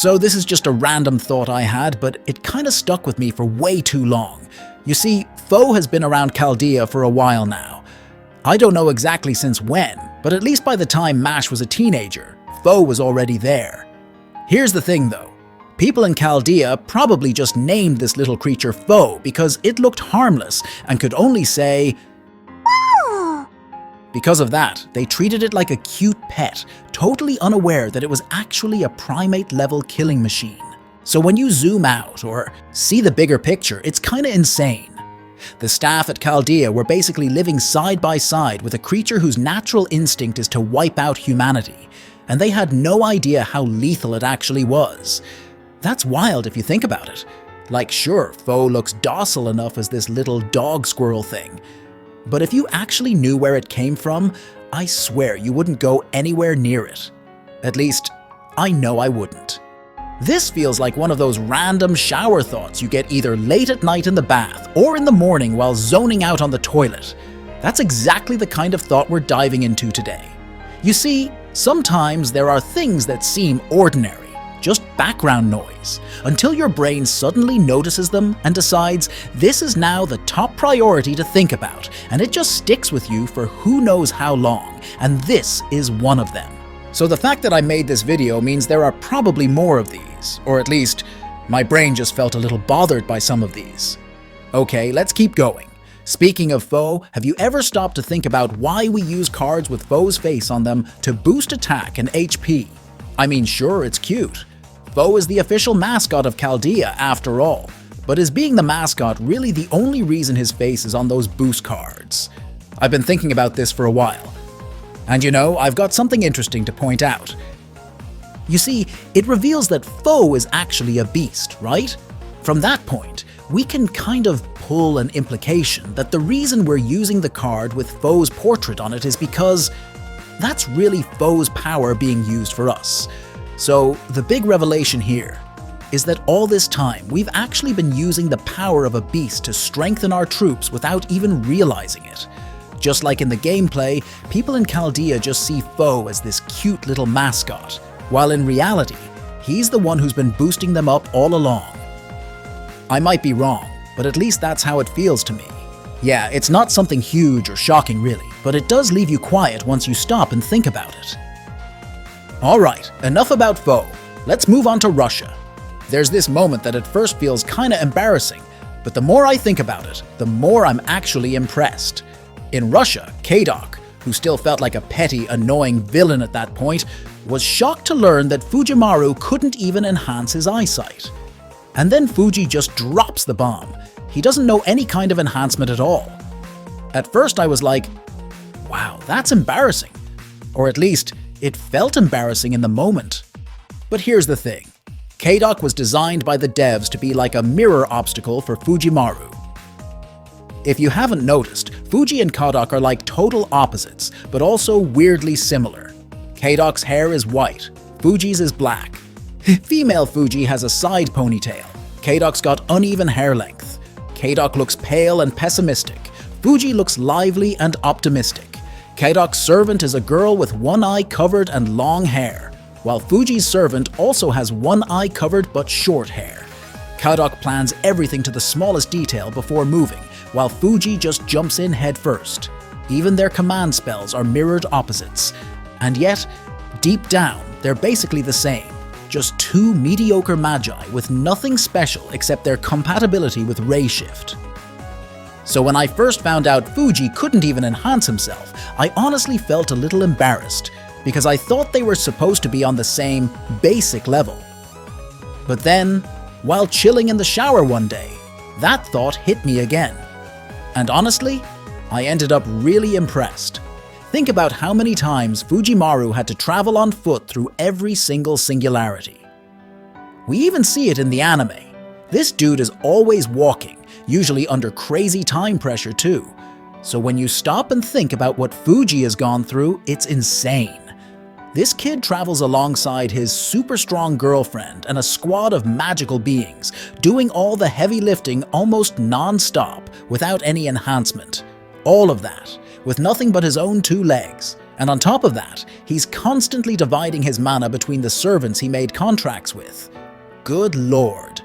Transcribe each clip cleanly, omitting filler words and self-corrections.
So this is just a random thought I had, but it kinda stuck with me for way too long. You see, Foe has been around Chaldea for a while now. I don't know exactly since when, but at least by the time Mash was a teenager, Foe was already there. Here's the thing though. People in Chaldea probably just named this little creature Foe because it looked harmless and could only say, "Wow." Because of that, they treated it like a cute pet, totally unaware that it was actually a primate-level killing machine. So when you zoom out or see the bigger picture, it's kinda insane. The staff at Chaldea were basically living side by side with a creature whose natural instinct is to wipe out humanity, and they had no idea how lethal it actually was. That's wild if you think about it. Like, sure, Foe looks docile enough as this little dog squirrel thing, but if you actually knew where it came from, I swear you wouldn't go anywhere near it. At least, I know I wouldn't. This feels like one of those random shower thoughts you get either late at night in the bath or in the morning while zoning out on the toilet. That's exactly the kind of thought we're diving into today. You see, sometimes there are things that seem ordinary, just background noise, until your brain suddenly notices them and decides this is now the top priority to think about, and it just sticks with you for who knows how long, and this is one of them. So the fact that I made this video means there are probably more of these, or at least my brain just felt a little bothered by some of these. Okay, let's keep going. Speaking of Foe, have you ever stopped to think about why we use cards with Foe's face on them to boost attack and HP? I mean, sure, it's cute. Foe is the official mascot of Chaldea after all, but is being the mascot really the only reason his face is on those boost cards? I've been thinking about this for a while. And you know, I've got something interesting to point out. You see, it reveals that Foe is actually a beast, right? From that point, we can kind of pull an implication that the reason we're using the card with Foe's portrait on it is because that's really Foe's power being used for us. So the big revelation here is that all this time we've actually been using the power of a beast to strengthen our troops without even realizing it. Just like in the gameplay, people in Chaldea just see Foe as this cute little mascot, while in reality, he's the one who's been boosting them up all along. I might be wrong, but at least that's how it feels to me. Yeah, it's not something huge or shocking really, but it does leave you quiet once you stop and think about it. Alright, enough about Foe. Let's move on to Russia. There's this moment that at first feels kinda embarrassing, but the more I think about it, the more I'm actually impressed. In Russia, Kadoc, who still felt like a petty, annoying villain at that point, was shocked to learn that Fujimaru couldn't even enhance his eyesight. And then Fuji just drops the bomb. He doesn't know any kind of enhancement at all. At first I was like, wow, that's embarrassing. Or at least, it felt embarrassing in the moment. But here's the thing. Kadoc was designed by the devs to be like a mirror obstacle for Fujimaru. If you haven't noticed, Fuji and Kadoc are like total opposites, but also weirdly similar. Kadoc's hair is white, Fuji's is black. Female Fuji has a side ponytail. Kadoc's got uneven hair length. Kadoc looks pale and pessimistic. Fuji looks lively and optimistic. Kadoc's servant is a girl with one eye covered and long hair, while Fuji's servant also has one eye covered but short hair. Kadoc plans everything to the smallest detail before moving, while Fuji just jumps in head first. Even their command spells are mirrored opposites. And yet, deep down, they're basically the same. Just two mediocre magi with nothing special except their compatibility with ray shift. So when I first found out Fuji couldn't even enhance himself, I honestly felt a little embarrassed, because I thought they were supposed to be on the same basic level. But then, while chilling in the shower one day, that thought hit me again. And honestly, I ended up really impressed. Think about how many times Fujimaru had to travel on foot through every single singularity. We even see it in the anime. This dude is always walking, usually under crazy time pressure too. So when you stop and think about what Fuji has gone through, it's insane. This kid travels alongside his super strong girlfriend and a squad of magical beings, doing all the heavy lifting almost non-stop without any enhancement. All of that, with nothing but his own two legs, And on top of that, he's constantly dividing his mana between the servants he made contracts with. Good lord.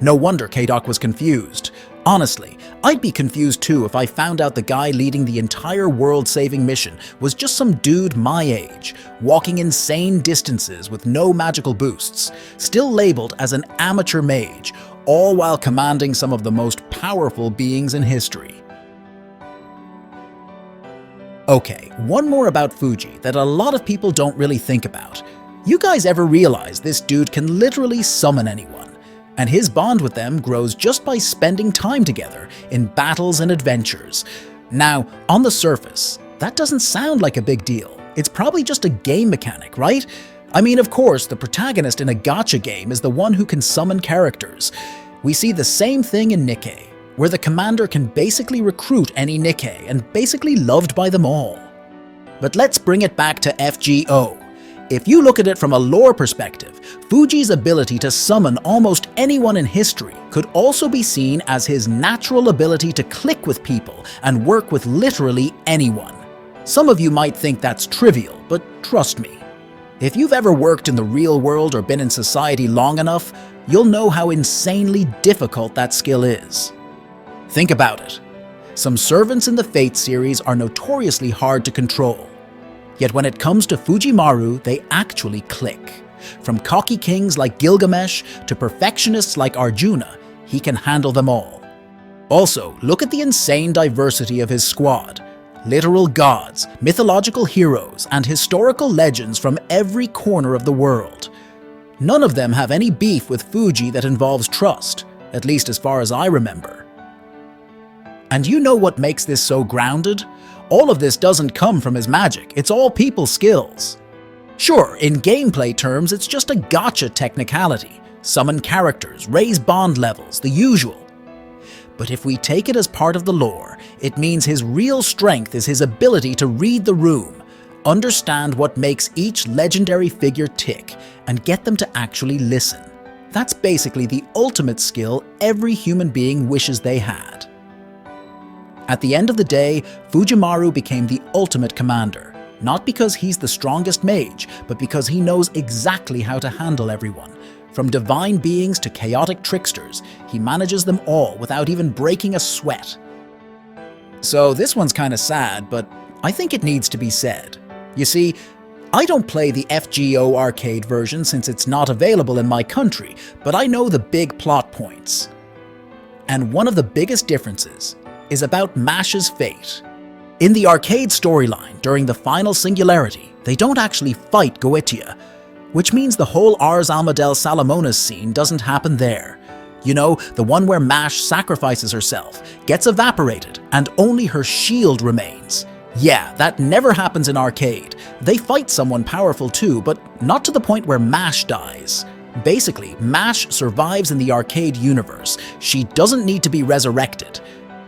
No wonder Kadoc was confused. Honestly, I'd be confused too if I found out the guy leading the entire world-saving mission was just some dude my age, walking insane distances with no magical boosts, still labeled as an amateur mage, all while commanding some of the most powerful beings in history. Okay, one more about Fuji that a lot of people don't really think about. You guys ever realize this dude can literally summon anyone? And his bond with them grows just by spending time together in battles and adventures. Now, on the surface, that doesn't sound like a big deal. It's probably just a game mechanic, right? I mean, of course, the protagonist in a gacha game is the one who can summon characters. We see the same thing in Nikkei, where the commander can basically recruit any Nikkei and basically loved by them all. But let's bring it back to FGO. If you look at it from a lore perspective, Fuji's ability to summon almost anyone in history could also be seen as his natural ability to click with people and work with literally anyone. Some of you might think that's trivial, but trust me. If you've ever worked in the real world or been in society long enough, you'll know how insanely difficult that skill is. Think about it. Some servants in the Fate series are notoriously hard to control. Yet when it comes to Fujimaru, they actually click. From cocky kings like Gilgamesh to perfectionists like Arjuna, he can handle them all. Also, look at the insane diversity of his squad. Literal gods, mythological heroes, and historical legends from every corner of the world. None of them have any beef with Fuji that involves trust, at least as far as I remember. And you know what makes this so grounded? All of this doesn't come from his magic, it's all people skills. Sure, in gameplay terms, it's just a gacha technicality. Summon characters, raise bond levels, the usual. But if we take it as part of the lore, it means his real strength is his ability to read the room, understand what makes each legendary figure tick, and get them to actually listen. That's basically the ultimate skill every human being wishes they had. At the end of the day, Fujimaru became the ultimate commander, not because he's the strongest mage, but because he knows exactly how to handle everyone. From divine beings to chaotic tricksters, he manages them all without even breaking a sweat. So this one's kinda sad, but I think it needs to be said. You see, I don't play the FGO arcade version since it's not available in my country, but I know the big plot points. And one of the biggest differences is about Mash's fate. In the arcade storyline, during the final singularity, they don't actually fight Goetia, which means the whole Ars Almadel Salamonis scene doesn't happen there. You know, the one where Mash sacrifices herself, gets evaporated, and only her shield remains. Yeah, that never happens in arcade. They fight someone powerful too, but not to the point where Mash dies. Basically, Mash survives in the arcade universe. She doesn't need to be resurrected.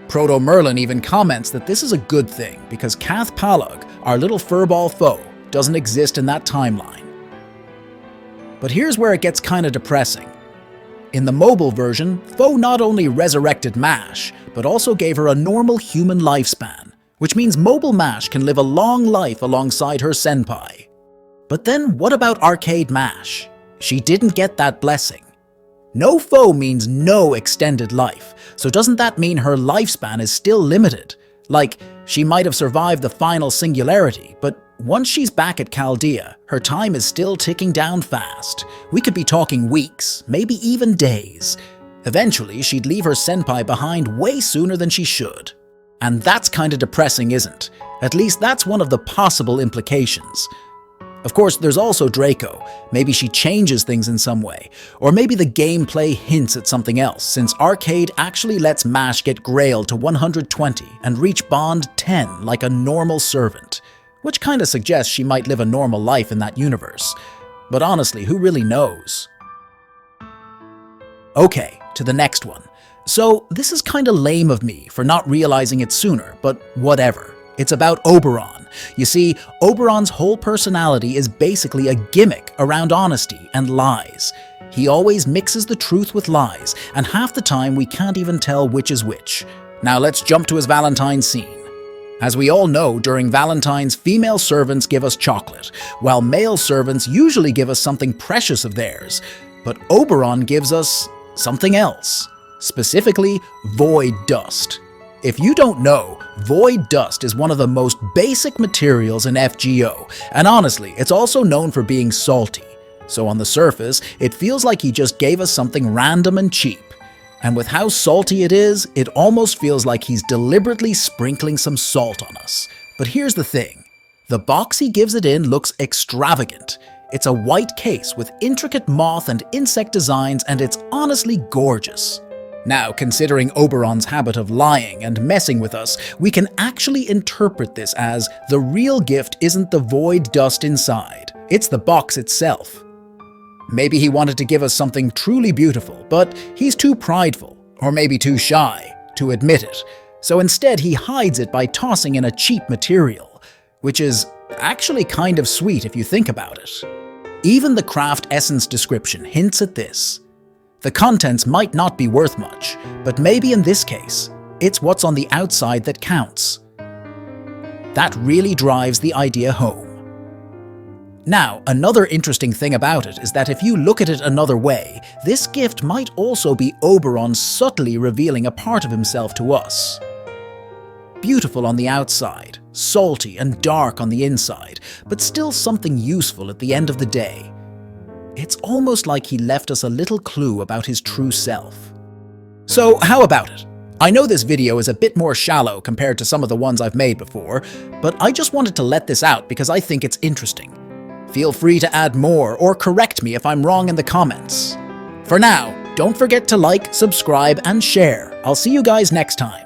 Proto Merlin even comments that this is a good thing because Kath Palug, our little furball foe, doesn't exist in that timeline. But here's where it gets kinda depressing. In the mobile version, Foe not only resurrected Mash, but also gave her a normal human lifespan, which means mobile Mash can live a long life alongside her senpai. But then what about arcade Mash? She didn't get that blessing. No foe means no extended life, so doesn't that mean her lifespan is still limited? Like, she might have survived the final singularity, but once she's back at Chaldea, her time is still ticking down fast. We could be talking weeks, maybe even days. Eventually, she'd leave her senpai behind way sooner than she should. And that's kinda depressing, isn't? At least that's one of the possible implications. Of course, there's also Draco. Maybe she changes things in some way. Or maybe the gameplay hints at something else, since Arcade actually lets Mash get Grailed to 120 and reach Bond 10 like a normal servant. Which kinda suggests she might live a normal life in that universe. But honestly, who really knows? Okay, to the next one. So, this is kinda lame of me for not realizing it sooner, but whatever. It's about Oberon. You see, Oberon's whole personality is basically a gimmick around honesty and lies. He always mixes the truth with lies, and half the time we can't even tell which is which. Now let's jump to his Valentine scene. As we all know, during Valentine's, female servants give us chocolate, while male servants usually give us something precious of theirs. But Oberon gives us something else, specifically void dust. If you don't know, void dust is one of the most basic materials in FGO, and honestly, it's also known for being salty. So on the surface, it feels like he just gave us something random and cheap. And with how salty it is, it almost feels like he's deliberately sprinkling some salt on us. But here's the thing. The box he gives it in looks extravagant. It's a white case with intricate moth and insect designs, and it's honestly gorgeous. Now, considering Oberon's habit of lying and messing with us, we can actually interpret this as the real gift isn't the void dust inside, it's the box itself. Maybe he wanted to give us something truly beautiful, but he's too prideful, or maybe too shy, to admit it. So instead he hides it by tossing in a cheap material, which is actually kind of sweet if you think about it. Even the craft essence description hints at this. The contents might not be worth much, but maybe in this case, it's what's on the outside that counts. That really drives the idea home. Now, another interesting thing about it is that if you look at it another way, this gift might also be Oberon subtly revealing a part of himself to us. Beautiful on the outside, salty and dark on the inside, but still something useful at the end of the day. It's almost like he left us a little clue about his true self. So how about it? I know this video is a bit more shallow compared to some of the ones I've made before, but I just wanted to let this out because I think it's interesting. Feel free to add more or correct me if I'm wrong in the comments. For now, don't forget to like, subscribe, and share. I'll see you guys next time.